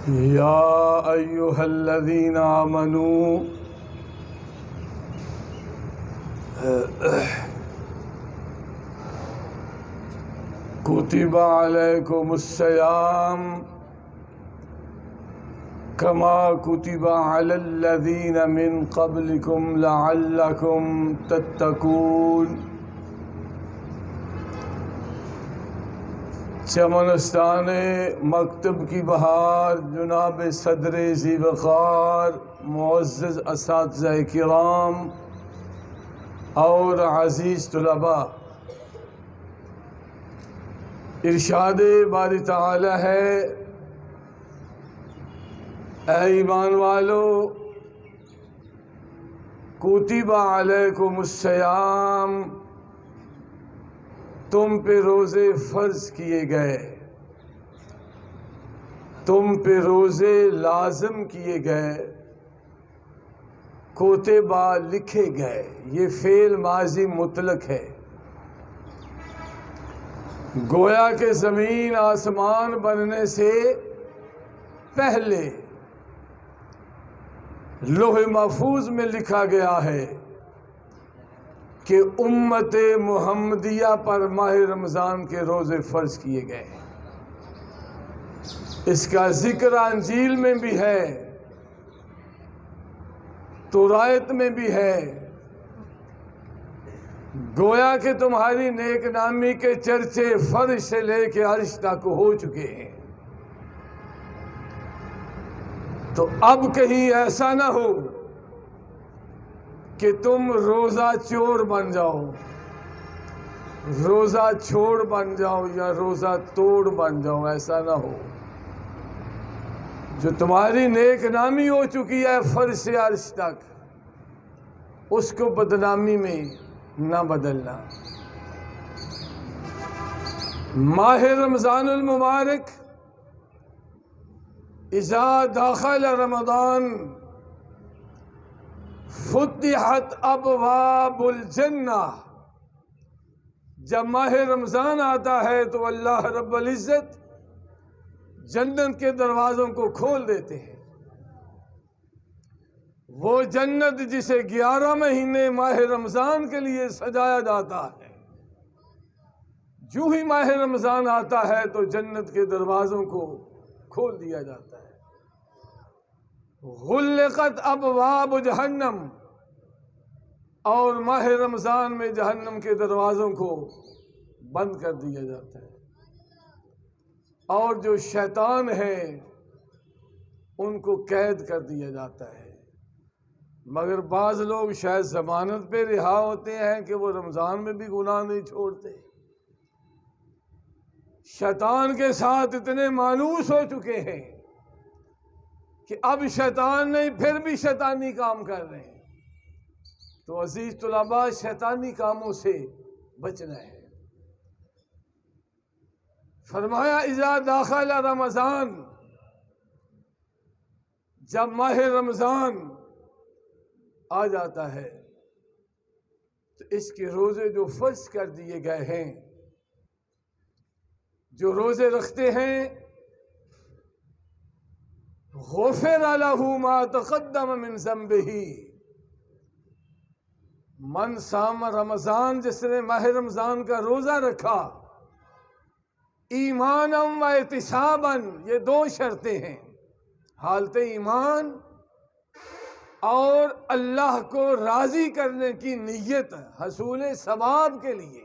يا أيها الذين آمنوا كتب عليكم الصيام كما كتب على الذين من قبلكم لعلكم تتقون۔ چمنستان مکتب کی بہار جناب صدر ذی وقار، معزز اساتذہ کرام اور عزیز طلباء، ارشاد باری تعالی ہے، اے ایمان والو، کتب علیکم الصیام، تم پہ روزے فرض کیے گئے، تم پہ روزے لازم کیے گئے، کوتبہ لکھے گئے۔ یہ فعل ماضی مطلق ہے، گویا کہ زمین آسمان بننے سے پہلے لوح محفوظ میں لکھا گیا ہے کہ امت محمدیہ پر ماہ رمضان کے روزے فرض کیے گئے۔ اس کا ذکر انجیل میں بھی ہے، تورات میں بھی ہے، گویا کہ تمہاری نیک نامی کے چرچے فرش سے لے کے عرش تک ہو چکے ہیں۔ تو اب کہیں ایسا نہ ہو کہ تم روزہ چور بن جاؤ، روزہ چھوڑ بن جاؤ یا روزہ توڑ بن جاؤ، ایسا نہ ہو۔ جو تمہاری نیک نامی ہو چکی ہے فرش سے عرش تک، اس کو بدنامی میں نہ بدلنا۔ ماہ رمضان المبارک اذا دخل رمضان فتحت ابواب الجنہ، جب ماہ رمضان آتا ہے تو اللہ رب العزت جنت کے دروازوں کو کھول دیتے ہیں۔ وہ جنت جسے 11 مہینے ماہ رمضان کے لیے سجایا جاتا ہے، جو ہی ماہ رمضان آتا ہے تو جنت کے دروازوں کو کھول دیا جاتا ہے۔ غلقت ابواب جہنم، اور ماہ رمضان میں جہنم کے دروازوں کو بند کر دیا جاتا ہے، اور جو شیطان ہیں ان کو قید کر دیا جاتا ہے۔ مگر بعض لوگ شاید ضمانت پہ رہا ہوتے ہیں کہ وہ رمضان میں بھی گناہ نہیں چھوڑتے، شیطان کے ساتھ اتنے مانوس ہو چکے ہیں کہ اب شیطان نہیں، پھر بھی شیطانی کام کر رہے ہیں۔ تو عزیز طلباء، شیطانی کاموں سے بچنا ہے۔ فرمایا اذا داخل رمضان، جب ماہ رمضان آ جاتا ہے تو اس کے روزے جو فرض کر دیے گئے ہیں، جو روزے رکھتے ہیں، غفر لہ ما تقدم من ذنبہ، من صام رمضان، جس نے ماہ رمضان کا روزہ رکھا، ایمانا و احتسابا، یہ 2 شرطیں ہیں، حالت ایمان اور اللہ کو راضی کرنے کی نیت، حصول ثواب کے لیے،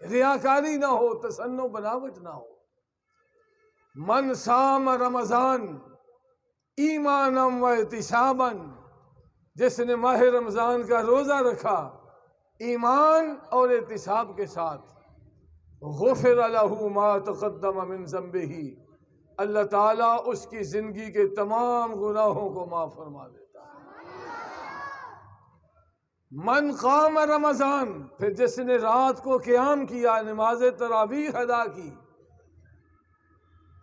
ریاکاری نہ ہو، تصنع بناوٹ نہ ہو۔ من صام رمضان ایمانا و احتسابا، جس نے ماہ رمضان کا روزہ رکھا ایمان اور احتساب کے ساتھ، غفر لہ ما تقدم من ذنبہ، اللہ تعالیٰ اس کی زندگی کے تمام گناہوں کو معاف فرما دیتا ہے۔ من قام رمضان، پھر جس نے رات کو قیام کیا، نماز تراویح ادا کی،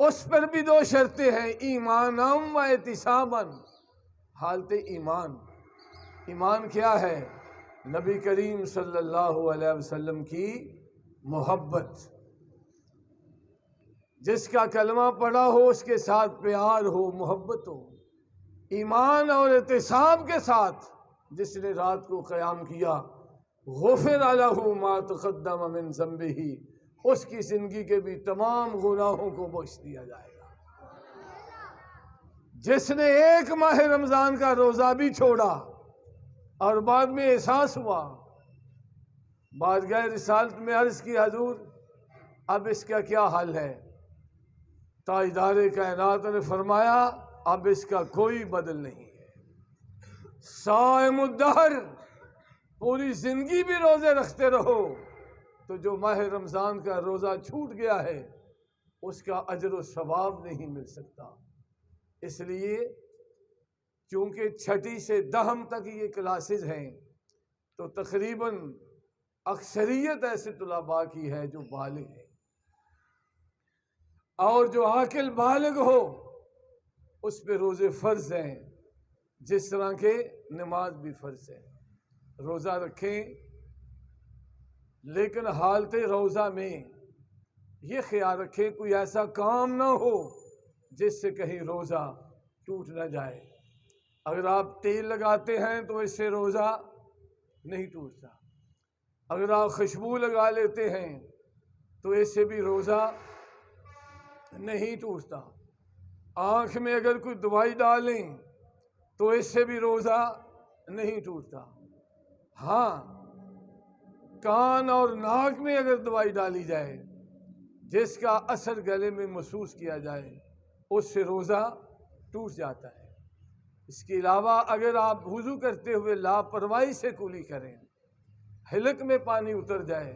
اس پر بھی 2 شرطیں ہیں، ایمانا و احتسابا، حالت ایمان۔ ایمان کیا ہے؟ نبی کریم صلی اللہ علیہ وسلم کی محبت، جس کا کلمہ پڑھا ہو اس کے ساتھ پیار ہو، محبت ہو، ایمان اور احتساب کے ساتھ جس نے رات کو قیام کیا، غفر لہ ما تقدم من ذنبہ، اس کی زندگی کے بھی تمام گناہوں کو بخش دیا جائے گا۔ جس نے ایک ماہ رمضان کا روزہ بھی چھوڑا اور بعد میں احساس ہوا، بارگاہ رسالت میں عرض کی حضور اب اس کا کیا حل ہے؟ تاجدار کائنات نے فرمایا اب اس کا کوئی بدل نہیں ہے۔ صائم الدہر، پوری زندگی بھی روزے رکھتے رہو تو جو ماہ رمضان کا روزہ چھوٹ گیا ہے اس کا اجر و ثواب نہیں مل سکتا۔ اس لیے چونکہ چھٹی سے دہم تک یہ کلاسز ہیں تو تقریباً اکثریت ایسے طلباء کی ہے جو بالغ ہیں، اور جو عاقل بالغ ہو اس پہ روزے فرض ہیں، جس طرح کے نماز بھی فرض ہے۔ روزہ رکھیں، لیکن حالت روزہ میں یہ خیال رکھیں کوئی ایسا کام نہ ہو جس سے کہیں روزہ ٹوٹ نہ جائے۔ اگر آپ تیل لگاتے ہیں تو اس سے روزہ نہیں ٹوٹتا، اگر آپ خوشبو لگا لیتے ہیں تو اس سے بھی روزہ نہیں ٹوٹتا، آنکھ میں اگر کوئی دوائی ڈالیں تو اس سے بھی روزہ نہیں ٹوٹتا۔ ہاں، کان اور ناک میں اگر دوائی ڈالی جائے جس کا اثر گلے میں محسوس کیا جائے اس سے روزہ ٹوٹ جاتا ہے۔ اس کے علاوہ اگر آپ وضو کرتے ہوئے لاپرواہی سے کولی کریں، حلق میں پانی اتر جائے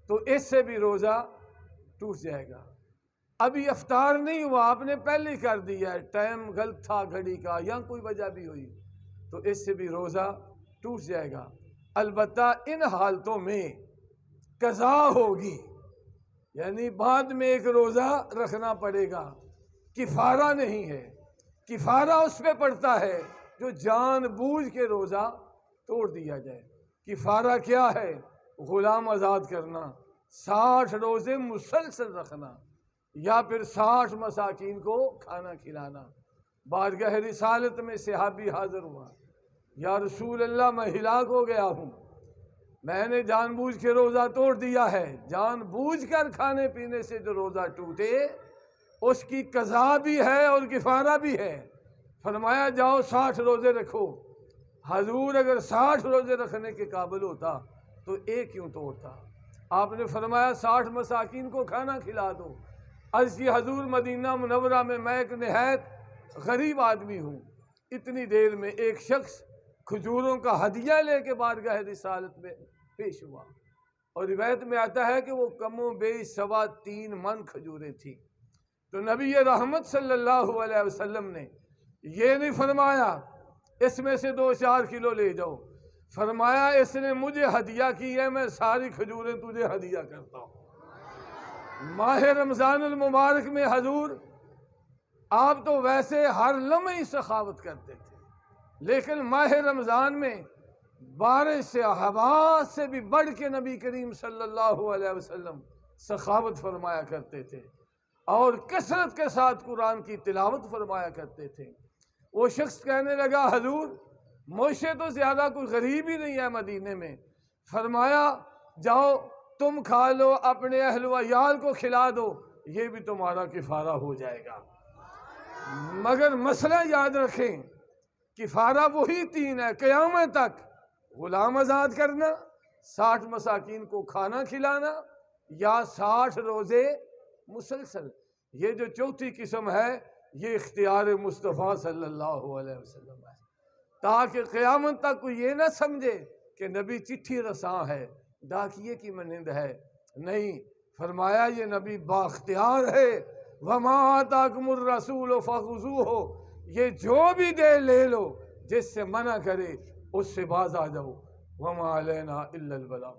تو اس سے بھی روزہ ٹوٹ جائے گا۔ ابھی افطار نہیں ہوا، آپ نے پہلے کر دیا ہے، ٹائم غلط تھا گھڑی کا یا کوئی وجہ بھی ہوئی تو اس سے بھی روزہ ٹوٹ جائے گا۔ البتہ ان حالتوں میں قضا ہوگی، یعنی بعد میں ایک روزہ رکھنا پڑے گا، کفارہ نہیں ہے۔ کفارہ اس پہ پڑتا ہے جو جان بوجھ کے روزہ توڑ دیا جائے۔ کفارہ کیا ہے؟ غلام آزاد کرنا، 60 روزے مسلسل رکھنا، یا پھر 60 مساکین کو کھانا کھلانا۔ بارگاہ رسالت میں صحابی حاضر ہوا، یا رسول اللہ میں ہلاک ہو گیا ہوں، میں نے جان بوجھ کے روزہ توڑ دیا ہے۔ جان بوجھ کر کھانے پینے سے جو روزہ ٹوٹے اس کی قضا بھی ہے اور کفارہ بھی ہے۔ فرمایا جاؤ 60 روزے رکھو۔ حضور اگر 60 روزے رکھنے کے قابل ہوتا تو ایک کیوں توڑتا؟ آپ نے فرمایا 60 مساکین کو کھانا کھلا دو۔ عرض کی حضور مدینہ منورہ میں ایک نہایت غریب آدمی ہوں، اتنی دیر میں ایک شخص کھجوروں کا ہدیہ لے کے بارگاہ رسالت میں پیش ہوا، اور روایت میں آتا ہے کہ وہ کم و بیش 3.25 من کھجوریں تھیں۔ تو نبی رحمت صلی اللہ علیہ وسلم نے یہ نہیں فرمایا اس میں سے 2-4 کلو لے جاؤ، فرمایا اس نے مجھے ہدیہ کی ہے، میں ساری کھجوریں تجھے ہدیہ کرتا ہوں۔ ماہ رمضان المبارک میں حضور آپ تو ویسے ہر لمحے ہی سخاوت کرتے تھے، لیکن ماہ رمضان میں بارش سے ہوا سے بھی بڑھ کے نبی کریم صلی اللہ علیہ وسلم سخاوت فرمایا کرتے تھے اور کثرت کے ساتھ قرآن کی تلاوت فرمایا کرتے تھے۔ وہ شخص کہنے لگا حضور مجھ سے تو زیادہ کوئی غریب ہی نہیں ہے مدینے میں۔ فرمایا جاؤ تم کھا لو، اپنے اہل و عیال کو کھلا دو، یہ بھی تمہارا کفارہ ہو جائے گا۔ مگر مسئلہ یاد رکھیں، کفارہ وہی 3 ہے قیامت تک: غلام آزاد کرنا، 60 مساکین کو کھانا کھلانا، یا 60 روزے مسلسل۔ یہ جو چوتھی قسم ہے یہ اختیار مصطفیٰ صلی اللہ علیہ وسلم ہے، تاکہ قیامت تک کوئی یہ نہ سمجھے کہ نبی چٹھی رساں ہے، ڈاکیے کی مانند ہے۔ نہیں، فرمایا یہ نبی بااختیار ہے۔ وَمَا آتَاكُمُ الرَّسُولُ فَخُذُوهُ، یہ جو بھی دے لے لو، جس سے منع کرے اس سے باز آ جاؤ۔ وَمَا عَلَيْنَا إِلَّا الْبَلَاغُ۔